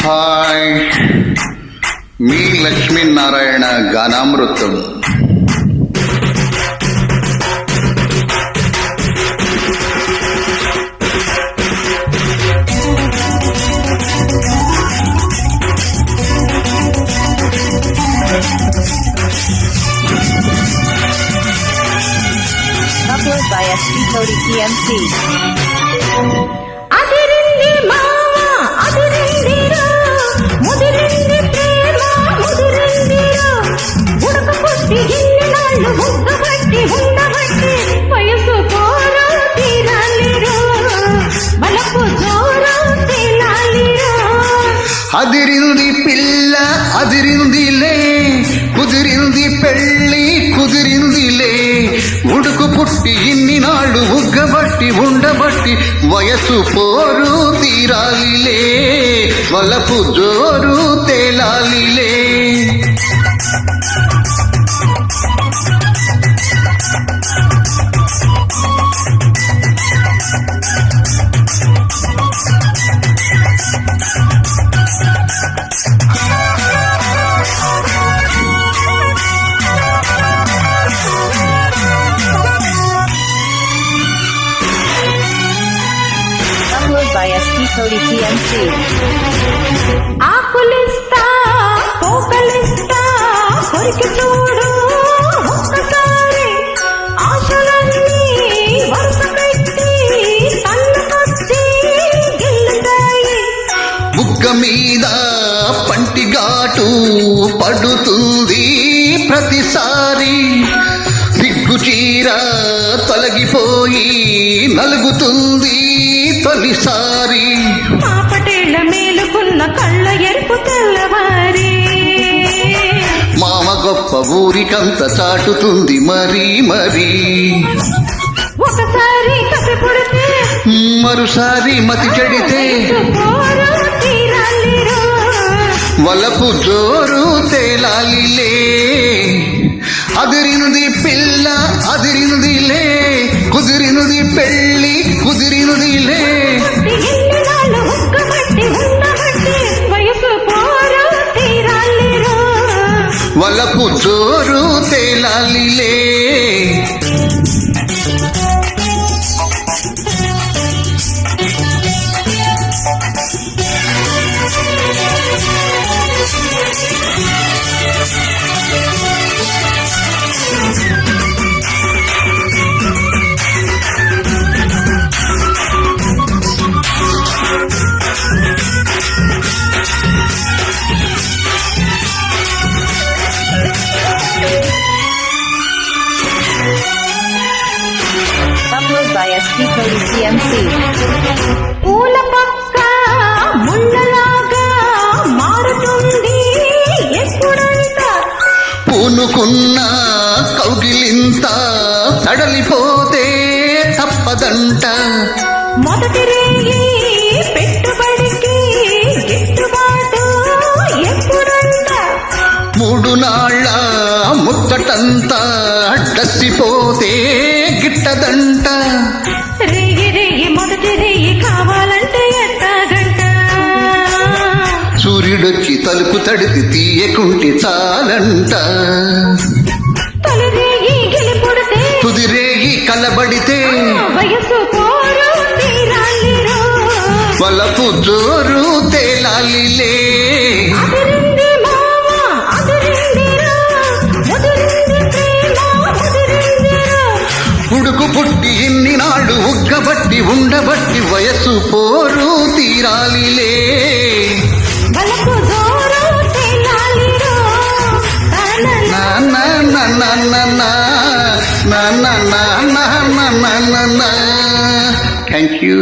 Hi, మీ లక్ష్మీనారాయణ గానామృతం. Upload by SP Cody PMC. అదిరింది మామ అదిరిందిరా, ముదిరింది ప్రేమ ముదిరిందిరా, ఉడక పుట్టి ఇన్ని నాళ్ళు ముగ్గబట్టి ఉండబట్టి వయసు పోరా తీరాలిరా, బలపు జోరా తేలాలిరా. అదిరింది పిల్ల అదిరిందిలే, కుదిరింది పెళ్ళి కుదిరిందిలే, ఉడుకు పుట్టి ఇన్ని నాళ్ళు ఉగ్గబట్టి ఉండబట్టి వయసు పోరు తీరాలిలే, వలపు జోరు తేలాలిలే. Upload by SP Cody PMC. ఆకులిస్తా పోకలిస్తా కొరికి చూడు ఒక్కసారి, ఆశలన్నీ వరుస పెట్టి కళ్ళకొచ్చి గిల్లుతాయి. బుగ్గ మీద పంటిగాటు పడుతుంది ప్రతిసారి, సిగ్గు చీర తొలగిపోయి నలుగుతుంది తొలిసారి. మా పటేళ్ల మేలుకున్న కళ్ళ ఎరుపు తెల్లవారి, మామ గొప్ప ఊరికంత చాటుతుంది మరీ మరీ, ఒకసారి కసి పుడితే మరుసారి మతి చెడితే పోరా తీరాలిరా. వలపు జోరు తేలాలిలే. అదిరినది పిల్ల అదిరినదిలే, కుదిరినది పెళ్ళి కుదిరినదిలే, ఎన్ని నాళ్ళు ఉగ్గబట్టి ఉండబట్టి వయసు పోరా తీరాలిరా. వలపు జోరు తేలాలిలే. Upload by SP Cody PMC. పూల పక్క ముళ్ళలాగా మారుతుంది ఎప్పుడంట, పూనుకున్న కౌగిలింత సడలిపోతే తప్పదంట. మొదటి రేయి పెట్టుబడికి గిట్టుబాటు ఎప్పుడంట, 3 నాళ్ళ ముచ్చటంతా డస్సిపోతే గిట్టదంట. రేయి రేయి మొదటి రేయి కావాలంటే ఎట్టాగంట, సూర్యుడొచ్చి తలుపు తడిపి తీయకుంటే చాలంట. తొలి రేయి గిలిపుడితే తుది రేగి కలబడితే వయసు పోరు తీరాలిరా. వలపు జోరు తేలాలిలే. అదిరింది మామ అదిరిందిరా, ముదిరింది ప్రేమ ముదిరిందిరా, ఉడుకు పుట్టి ఇన్ని నాడు ఉగ్గబట్టి ఉండబట్టి వయసు పోరు తీరాలిలే. బలకు జోరు తేలాలిరా. నా నా నా నా నా నా నా నా నా నా నా నా. Thank you.